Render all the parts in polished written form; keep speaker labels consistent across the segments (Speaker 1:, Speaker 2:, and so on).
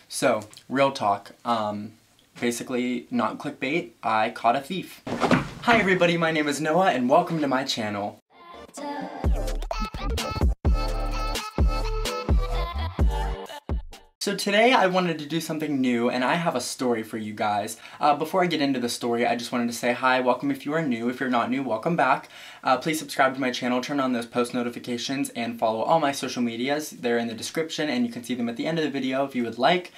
Speaker 1: So, real talk, basically not clickbait, I caught a thief. Hi everybody, my name is Noah and welcome to my channel. So today I wanted to do something new and I have a story for you guys. Before I get into the story, I just wanted to say hi, welcome if you are new. If you're not new, welcome back. Please subscribe to my channel, turn on those post notifications, and follow all my social medias. They're in the description and you can see them at the end of the video if you would like.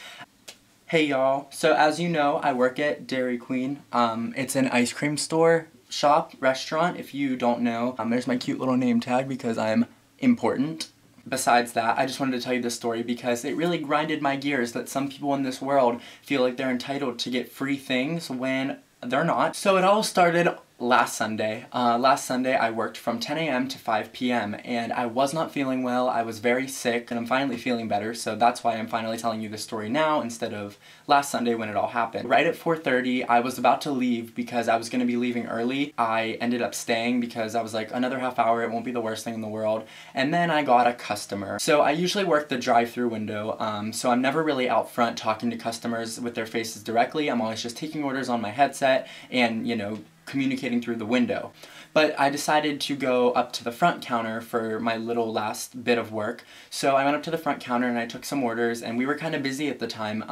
Speaker 1: Hey y'all, so as you know, I work at Dairy Queen. It's an ice cream store, shop, restaurant. If you don't know, there's my cute little name tag because I'm important. Besides that, I just wanted to tell you this story because it really grinded my gears that some people in this world feel like they're entitled to get free things when they're not. So it all started last Sunday. Last Sunday I worked from 10 a.m. to 5 p.m. and I was not feeling well. I was very sick and I'm finally feeling better, so that's why I'm finally telling you this story now instead of last Sunday when it all happened. Right at 4:30 I was about to leave because I was going to be leaving early. I ended up staying because I was like, another half hour, it won't be the worst thing in the world. And then I got a customer. So I usually work the drive-through window, so I'm never really out front talking to customers with their faces directly. I'm always just taking orders on my headset and, you know, communicating through the window. But I decided to go up to the front counter for my little last bit of work. So I went up to the front counter and I took some orders, and we were kind of busy at the time,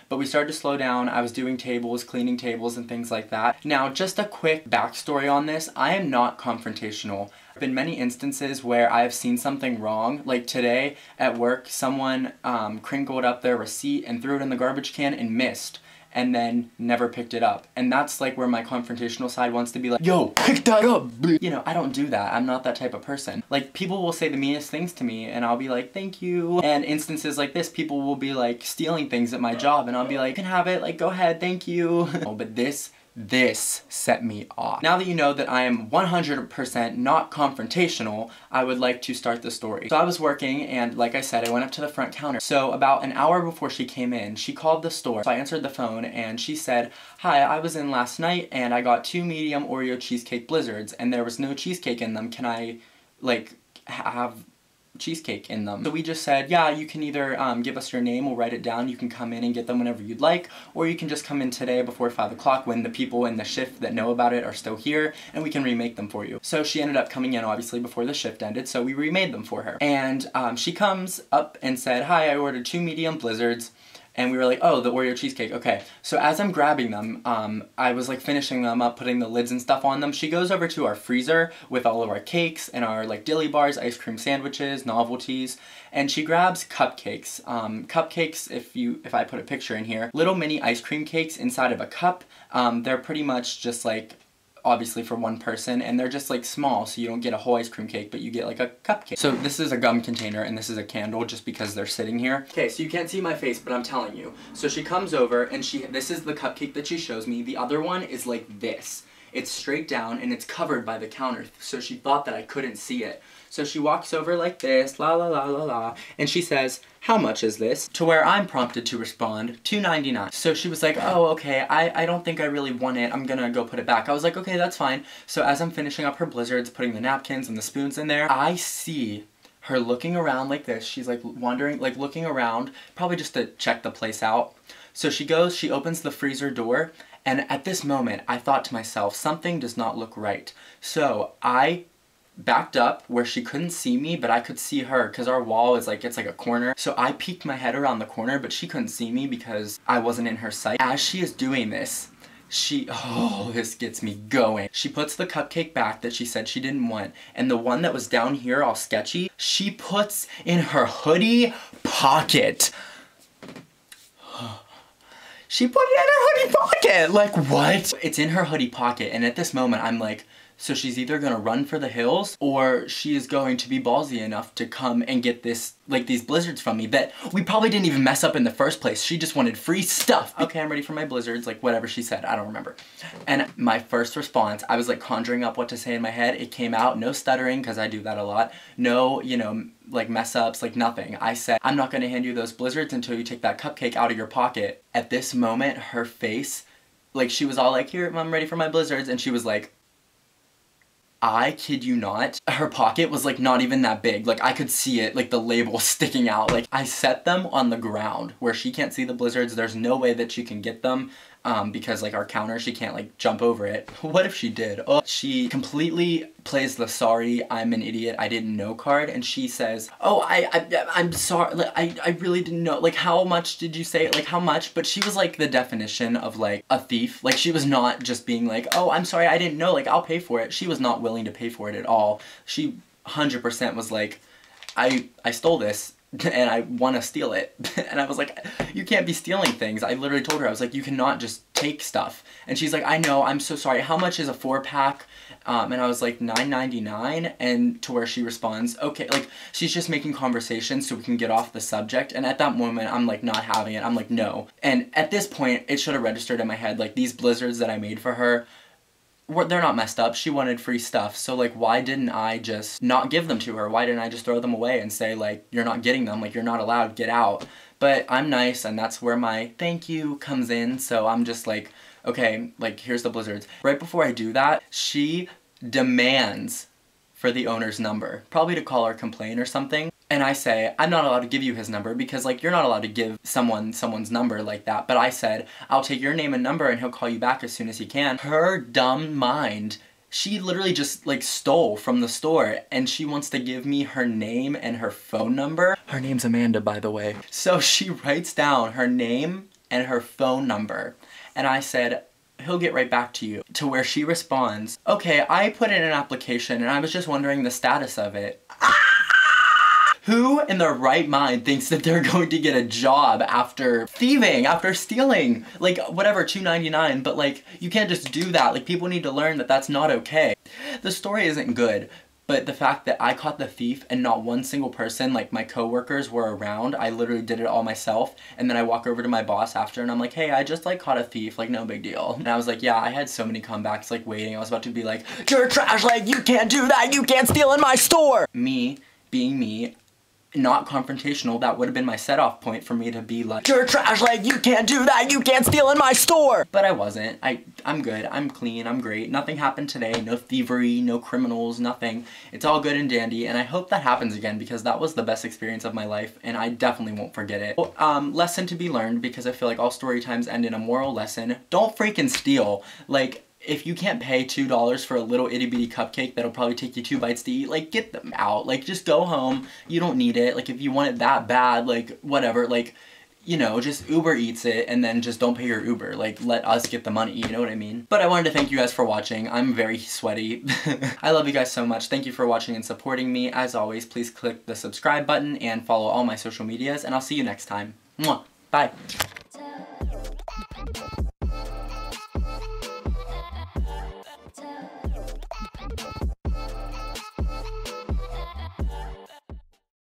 Speaker 1: but we started to slow down. I was doing tables, cleaning tables and things like that. Now, just a quick backstory on this, I am not confrontational. There have been many instances where I have seen something wrong, like today at work, someone crinkled up their receipt and threw it in the garbage can and missed, and then never picked it up. And that's like where my confrontational side wants to be like, yo, pick that up! You know, I don't do that. I'm not that type of person. Like, people will say the meanest things to me and I'll be like, thank you. And instances like this, people will be like stealing things at my job and I'll be like, you can have it, like, go ahead, thank you. Oh, but this set me off. Now that you know that I am 100% not confrontational, I would like to start the story. So I was working and, like I said, I went up to the front counter. So about an hour before she came in, she called the store. So I answered the phone and she said, hi, I was in last night and I got 2 medium Oreo cheesecake blizzards and there was no cheesecake in them. Can I, like, have cheesecake in them? So we just said, yeah, you can either give us your name, we'll write it down, you can come in and get them whenever you'd like, or you can just come in today before 5 o'clock when the people in the shift that know about it are still here and we can remake them for you. So she ended up coming in obviously before the shift ended, so we remade them for her. And she comes up and said, hi, I ordered 2 medium blizzards. And we were like, oh, the Oreo cheesecake, okay. So as I'm grabbing them, I was like finishing them up, putting the lids and stuff on them. She goes over to our freezer with all of our cakes and our like dilly bars, ice cream sandwiches, novelties, and she grabs cupcakes. Cupcakes, if I put a picture in here, little mini ice cream cakes inside of a cup. They're pretty much just like, obviously for one person, and they're just like small, so you don't get a whole ice cream cake, but you get like a cupcake. So this is a gum container and this is a candle just because they're sitting here. Okay, so you can't see my face, but I'm telling you. So she comes over and this is the cupcake that she shows me. The other one is like this. It's straight down and it's covered by the counter, so she thought that I couldn't see it. So she walks over like this, la la la la la, and she says, how much is this? To where I'm prompted to respond, $2.99. So she was like, oh, okay, I don't think I really want it, I'm gonna go put it back. I was like, okay, that's fine. So as I'm finishing up her blizzards, putting the napkins and the spoons in there, I see her looking around like this. She's like wandering, like looking around, probably just to check the place out. So she goes, she opens the freezer door, and at this moment, I thought to myself, something does not look right. So I backed up where she couldn't see me, but I could see her because our wall is like, it's like a corner. So I peeked my head around the corner, but she couldn't see me because I wasn't in her sight. As she is doing this, oh, this gets me going. She puts the cupcake back that she said she didn't want, and the one that was down here all sketchy, she puts in her hoodie pocket. She put it in her hoodie pocket! Like, what? It's in her hoodie pocket, and at this moment, I'm like, so she's either gonna run for the hills, or she is going to be ballsy enough to come and get this, like, these blizzards from me that we probably didn't even mess up in the first place. She just wanted free stuff. Okay, I'm ready for my blizzards, like whatever she said, I don't remember. And my first response, I was like conjuring up what to say in my head. It came out, no stuttering, because I do that a lot. No, you know, like mess ups, like nothing. I said, I'm not gonna hand you those blizzards until you take that cupcake out of your pocket. At this moment, her face, like she was all like, here, I'm ready for my blizzards, and she was like, I kid you not, her pocket was like not even that big. Like I could see it, like the label sticking out. Like I set them on the ground where she can't see the blizzards. There's no way that she can get them. Because like our counter, she can't like jump over it. What if she did? Oh, she completely plays the sorry, I'm an idiot, I didn't know card, and she says, oh, I'm sorry, like, I really didn't know, like how much did you say, like how much? But she was like the definition of like a thief. Like she was not just being like, oh, I'm sorry, I didn't know, like I'll pay for it. She was not willing to pay for it at all. She 100% was like, I stole this and I want to steal it. And I was like, you can't be stealing things. I literally told her, I was like, you cannot just take stuff. And she's like, I know, I'm so sorry. How much is a 4-pack? And I was like, $9.99. And to where she responds, okay, like she's just making conversation so we can get off the subject. And at that moment, I'm like not having it. I'm like, no. And at this point, it should have registered in my head, like these blizzards that I made for her, they're not messed up. She wanted free stuff. So like, why didn't I just not give them to her? Why didn't I just throw them away and say like, you're not getting them, like you're not allowed, get out. But I'm nice, and that's where my thank you comes in. So I'm just like, okay, like here's the blizzards. Right before I do that, she demands for the owner's number, probably to call or complain or something. And I say, I'm not allowed to give you his number because like you're not allowed to give someone's number like that. But I said, I'll take your name and number and he'll call you back as soon as he can. Her dumb mind, she literally just like stole from the store, and she wants to give me her name and her phone number. Her name's Amanda, by the way. So she writes down her name and her phone number. And I said, he'll get right back to you. To where she responds, okay, I put in an application and I was just wondering the status of it. Who in their right mind thinks that they're going to get a job after thieving, after stealing? Like, whatever, $2.99, but like, you can't just do that. Like, people need to learn that that's not okay. The story isn't good, but the fact that I caught the thief and not one single person, like my coworkers, were around. I literally did it all myself, and then I walk over to my boss after and I'm like, hey, I just like caught a thief, like no big deal. And I was like, yeah, I had so many comebacks like waiting. I was about to be like, you're trash, like you can't do that, you can't steal in my store. Me, being me, not confrontational, that would have been my set-off point for me to be like, you're trash, like you can't do that, you can't steal in my store. But I wasn't. I'm good, I'm clean, I'm great. Nothing happened today, no thievery, no criminals, nothing. It's all good and dandy, and I hope that happens again because that was the best experience of my life and I definitely won't forget it. Lesson to be learned, because I feel like all story times end in a moral lesson. Don't freaking steal. Like, if you can't pay $2 for a little itty bitty cupcake that'll probably take you 2 bites to eat, like get them out. Like just go home. You don't need it. Like if you want it that bad, like whatever, like, you know, just Uber Eats it and then just don't pay your Uber. Like let us get the money, you know what I mean? But I wanted to thank you guys for watching. I'm very sweaty. I love you guys so much. Thank you for watching and supporting me. As always, please click the subscribe button and follow all my social medias, and I'll see you next time. Mwah. Bye.